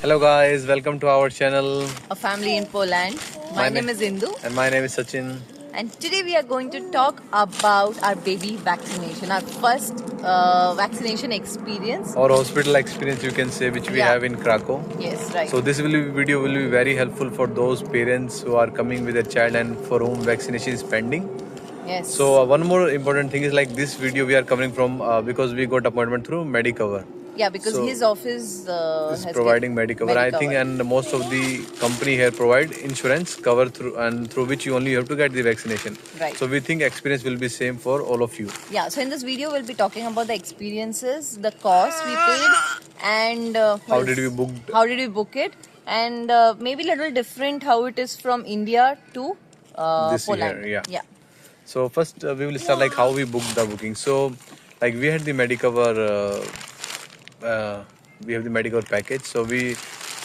Hello guys, welcome to our channel. A family in Poland. My name is Indu, and my name is Sachin. and today we are going to talk about our baby vaccination, our first vaccination experience. Our hospital experience, you can say, which we Yeah. have in Krakow. Yes, right. So this video will be very helpful for those parents who are coming with their child and for whom vaccination is pending. Yes. So one more important thing is like this video we are coming from because we got appointment through Medicover. Yeah, because So his office is has providing Medicover, I think, and most of the company here provide insurance cover through which you only have to get the vaccination. Right. So we think experience will be same for all of you. Yeah, so in this video we'll be talking about the experiences, the cost we paid, and How did we book? how did we book it, and maybe a little different how it is from India to This Poland. year, yeah. Yeah. So first we will start like how we booked the booking. So like we had the Medicover, we have the Medicover package. So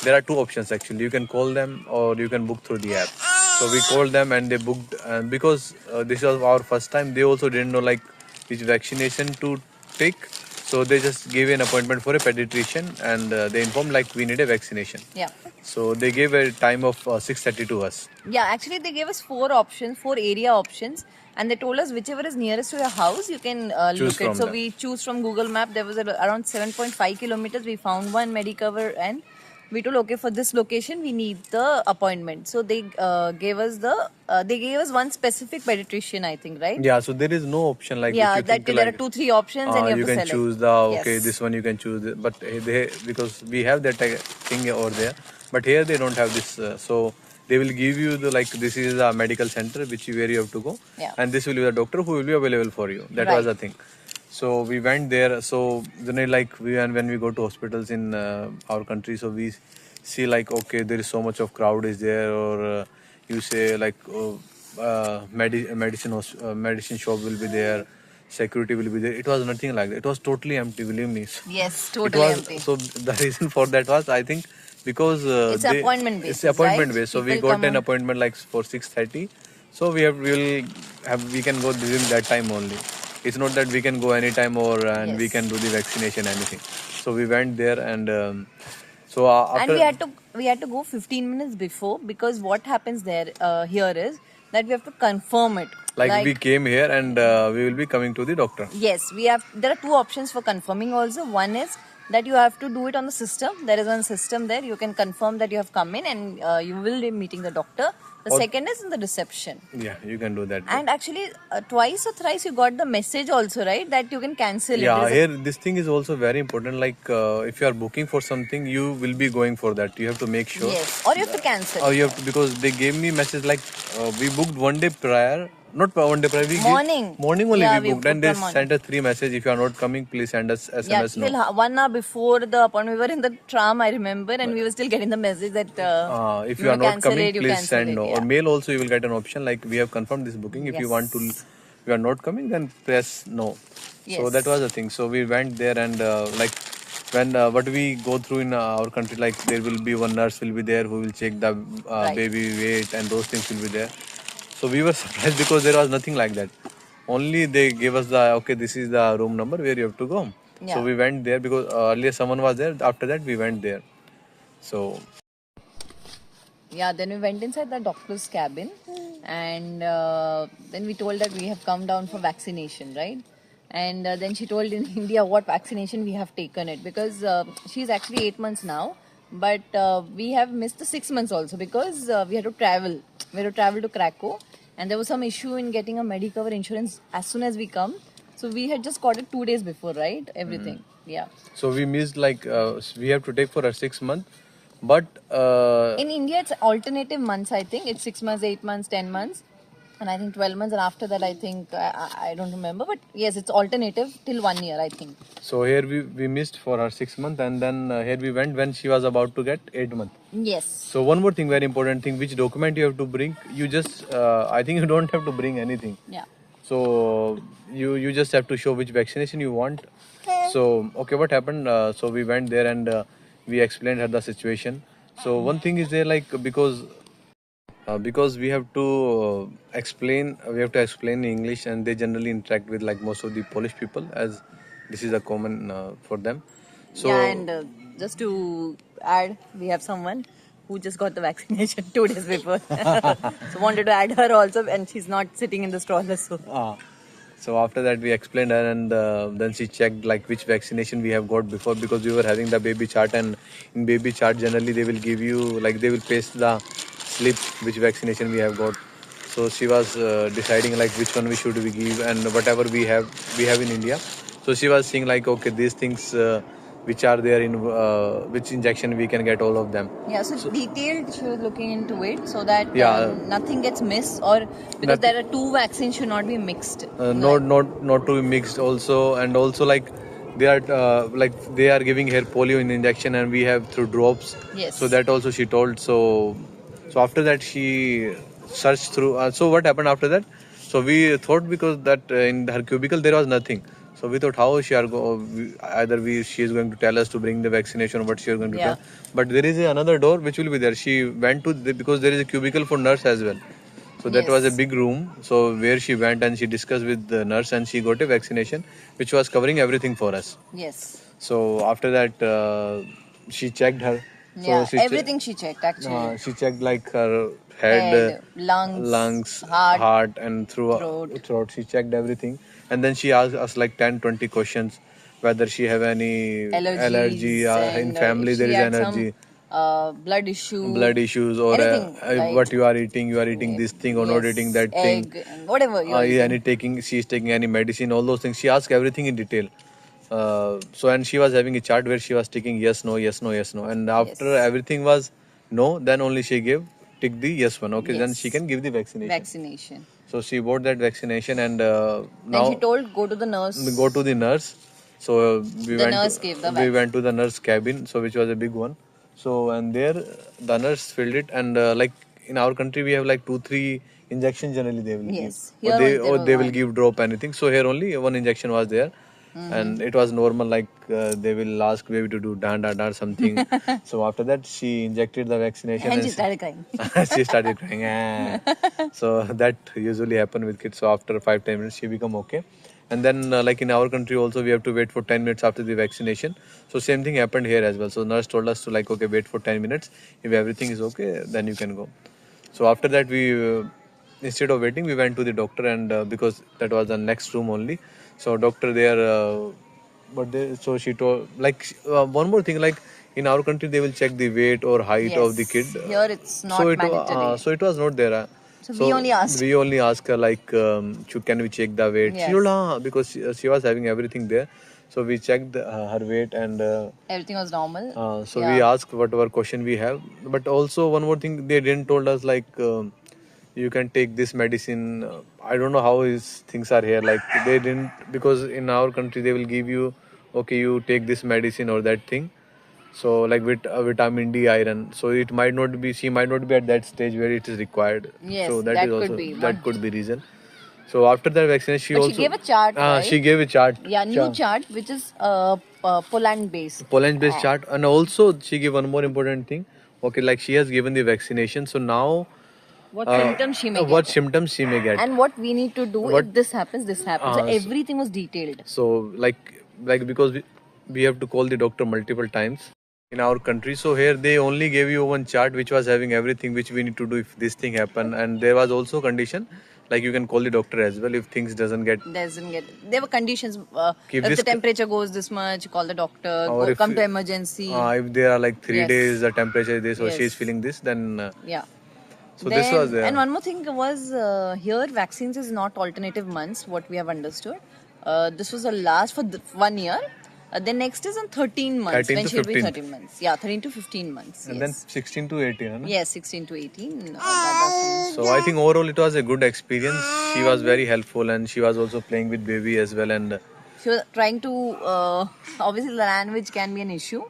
there are two options actually. You can call them or you can book through the app. So we called them and they booked. And because this was our first time, they also didn't know like which vaccination to take. So they just gave an appointment for a pediatrician and they informed like we need a vaccination. Yeah. So they gave a time of 6:30 to us. Yeah, actually they gave us four options, four area options, and they told us whichever is nearest to your house you can Choose look at. from So them. we choose from Google Map. There was around 7.5 kilometers. We found one Medicover, and we told okay, for this location we need the appointment. So they gave us one specific pediatrician, I think, right? Yeah, so there is no option like Yeah, if you that think there like are 2-3 options, and you have you to can select. choose the okay Yes. this one you can choose it. But they because we have that thing over there, but here they don't have this. So they will give you the like this is a medical center where you have to go, Yeah. and this will be the doctor who will be available for you. That was Right. the thing. So we went there. So then like when we go to hospitals in our country, so we see like okay there is so much of crowd is there, or you say like medicine shop will be there, security will be there. It was nothing like that. It was totally empty, believe me. Yes, It totally was empty. so the reason for that was I think because It's appointment basis, it's appointment right? based. So we People got come an on- appointment like for 6:30. So we can go during that time only. It's not that we can go anytime or and we Yes. can do the vaccination anything. So we went there and so And after we had to go 15 minutes before, because what happens there here is that we have to confirm it. like we came here and we will be coming to the doctor. Yes, we have. There are two options for confirming also. One is that you have to do it on the system. There is one system there. You can confirm that you have come in, and you will be meeting the doctor. The Or- second is in the reception. Yeah, you can do that. And actually, twice or thrice you got the message also, right? That you can cancel it. Yeah, There is here this thing is also very important. Like if you are booking for something, you will be going for that. You have to make sure. Yes, or you have to cancel. Or you have to, because they gave me message like we booked one day prior, not one day prior. Morning only Yeah, we booked, and booked they on morning. sent us 3 message. If you are not coming, please send us Yeah, SMS. till No. 1 hour before the appointment, we were in the tram, I remember, and we were still getting the message that If you are not cancel coming, it, you please cancel send it, no. yeah. Or mail also you will get an option like we have confirmed this booking. If you want to, Yes. if you are not coming, then press no. So Yes. that was the thing. So we went there and like when what we go through in our country, like there will be one nurse will be there who will check the Right. baby weight and those things will be there. So we were surprised because there was nothing like that. Only they gave us the okay, this is the room number where you have to go. Yeah. So we went there because earlier someone was there. After that we went there. So Yeah, then we went inside the doctor's cabin, and then we told that we have come down for vaccination, right? And then she told in India what vaccination we have taken it, because she's actually 8 months now, but we have missed the 6 months also, because we had to travel. We had to travel to Krakow, and there was some issue in getting a Medicover insurance as soon as we come. So we had just got it 2 days before, right? Everything. Yeah. So we missed like we have to take for a 6 month, but In India, it's alternative months, I think. It's 6 months, 8 months, 10 months, and I think 12 months. And after that, I think, I don't remember. But yes, it's alternative till 1 year, I think. so here we missed for our 6 month, and then here we went when she was about to get 8 month. Yes. So one more thing, very important thing, which document you have to bring? You just I think you don't have to bring anything. Yeah. So you just have to show which vaccination you want. So okay, what happened? So we went there and we explained her the situation. So one thing is there like because we have to we have to explain in English, and they generally interact with like most of the Polish people, as this is a common for them. So yeah, and just to add, we have someone who just got the vaccination 2 days before. So wanted to add her also, and she's not sitting in the stroller. So So after that we explained her, and then she checked like which vaccination we have got before, because we were having the baby chart, and in baby chart generally they will give you, like they will paste the slip which vaccination we have got. So she was deciding like which one we should we give, and whatever we have in India. So she was saying like, okay, these things which are there in which injection we can get all of them. yeah, so detailed, she was looking into it so that Yeah. nothing gets missed, or because Nothing- there are two vaccines should not be mixed. Not to be mixed also, and also like they are like they are giving her polio in injection, and we have through drops. Yes. So that also she told. So after that she searched through. So what happened after that? So we thought, because that in her cubicle there was nothing. So we thought how she are she is going to tell us to bring the vaccination, or what she is going to Yeah. tell. But there is another door which will be there. She went to because there is a cubicle for nurse as well. So that was a Yes. big room. So where she went and she discussed with the nurse, and she got a vaccination which was covering everything for us. Yes. So after that, she checked her. So Yeah, she che- everything she checked actually. she checked like her head, Head, lungs, heart, and throat. throat. She checked everything, and then she asked us like 10-20 questions, whether she have any allergy. allergies, In and family if there she is had allergy. some blood issue, Blood issues, or anything, like what you are eating this thing or not yes, eating that thing, egg, and whatever you are eating. she's taking any medicine, all those things. She asked everything in detail. So and she was having a chart where she was taking yes, no, yes, no, yes, no, and after Yes. everything was no, then only she gave tick the yes one. Okay, then Yes. she can give the vaccination. Vaccination. So she bought that vaccination, and Then now she told, go to the nurse. go to the nurse. So we The went nurse to, gave the we vaccine. went to the nurse cabin, so which was a big one. So and there the nurse filled it, and like in our country we have like 2-3 injections generally they will Yes. give, Here or they only there or was they will one. give drop anything. So here only one injection was there. And it was normal, like they will ask baby to do dan something. So after that she injected the vaccination, And she started crying. she started crying. "Ah." So that usually happen with kids. So after 5-10 minutes she become okay. And then like in our country also we have to wait for 10 minutes after the vaccination. So same thing happened here as well. So nurse told us to like, okay, wait for 10 minutes. If everything is okay, then you can go. So after that we instead of waiting we went to the doctor, and because that was the next room only. So doctor there so she told like one more thing, like in our country they will check the weight or height of the Yes. kid. Here it's not so it mandatory. so it was not there. So we only asked. We only asked her like, can we check the weight? Yes. She told, because she was having everything there. So we checked her weight, and Everything was normal. so Yeah. we asked whatever question we have. But also one more thing, they didn't told us like, you can take this medicine. I don't know how his things are here. Like they didn't, because in our country they will give you, okay, you take this medicine or that thing. So like with vitamin D, iron. So it might not be. She might not be at that stage where it is required. Yes, So that is could also be that one. could be reason. So after that vaccination, she But she also gave a chart, right? She gave a chart. Yeah, new chart, which is Poland based. Poland based chart, and also she gave one more important thing. Okay, like she has given the vaccination, so now What symptoms she may what get. symptoms she may get. And what we need to do What- if this happens, this happens. So so- everything was detailed. So like because we have to call the doctor multiple times in our country. So here they only gave you one chart which was having everything which we need to do if this thing happen. And there was also condition like you can call the doctor as well if things doesn't get. Doesn't get. There were conditions. If If this the temperature goes this much, call the doctor. Or if- Come to emergency. If there are like 3 Yes. days the temperature is this or Yes. she is feeling this, then Yeah. so this was there. And one more thing was here vaccines is not alternative months. What we have understood. This was the last for 1 year. Then next is in 13 months 13 when to she'll be 15. 13 months. Yeah, 13 to 15 months. And Yes. then 16 to 18. Hai na? Yes, 16 to 18. That's So I think overall it was a good experience. She was very helpful, and she was also playing with baby as well. And she was trying to obviously the language can be an issue.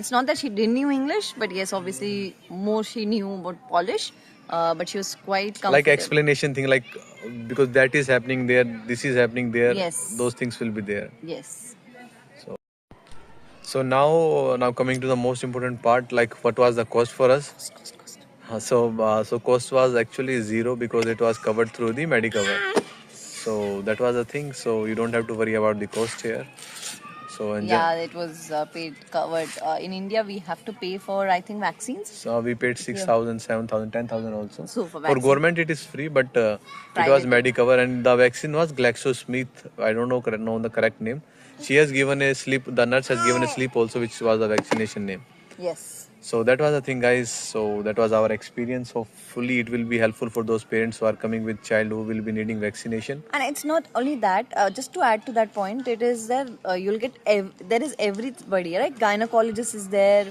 It's not that she didn't knew English, but yes, obviously more she knew about Polish. But she was quite comfortable. like explanation thing, like because that is happening there, this is happening there. Yes. Those things will be there. Yes. So now coming to the most important part, like what was the cost for us? So cost was actually zero because it was covered through the Medicover. So that was the thing. So you don't have to worry about the cost here. So Yeah, it was paid covered. In India, we have to pay for, I think, vaccines. So we paid 6,000, 7,000, 10,000 also. So for For vaccine, government it is free, but it was private. Medicover, and the vaccine was GlaxoSmith. I don't know the correct name. She has given a slip. The nurse has given a slip also, which was the vaccination name. Yes. So that was the thing, guys. So that was our experience. Hopefully, it will be helpful for those parents who are coming with child who will be needing vaccination. And it's not only that. Just to add to that point, it is that you'll get there is everybody, right? Gynecologist is there.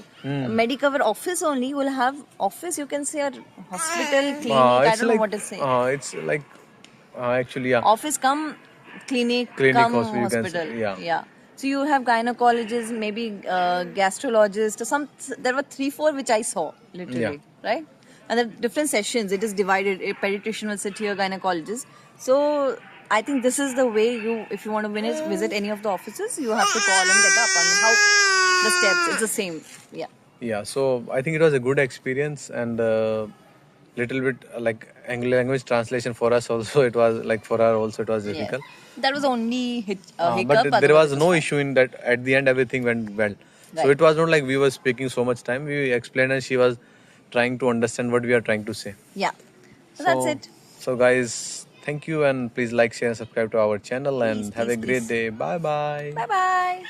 Medicover office only. You will have office. You can say, or hospital, clinic. I It's don't know like what to say. it's like actually, yeah, Office come clinic, clinic come hospital. You can hospital. say, yeah. Yeah. So you have gynecologists, maybe gastrologist, or some. There were 3-4 which I saw literally, right? And the different sessions. It is divided. A pediatrician will sit here, gynecologist. So I think this is the way you, if you want to visit any of the offices, you have to call and get the appointment. How the steps? It's the same. Yeah. Yeah, so I think it was a good experience, and little bit like English language translation for us also. It was like for her also it was Yes. difficult. That was the only hiccup. But there Otherwise was it no fine. issue in that. At the end, everything went well. So Right. it was not like we were speaking so much time. We explained, and she was trying to understand what we are trying to say. Yeah. So that's it. So guys, thank you, and please like, share, and subscribe to our channel, Please, and have a please, great please. day. Bye bye. Bye bye.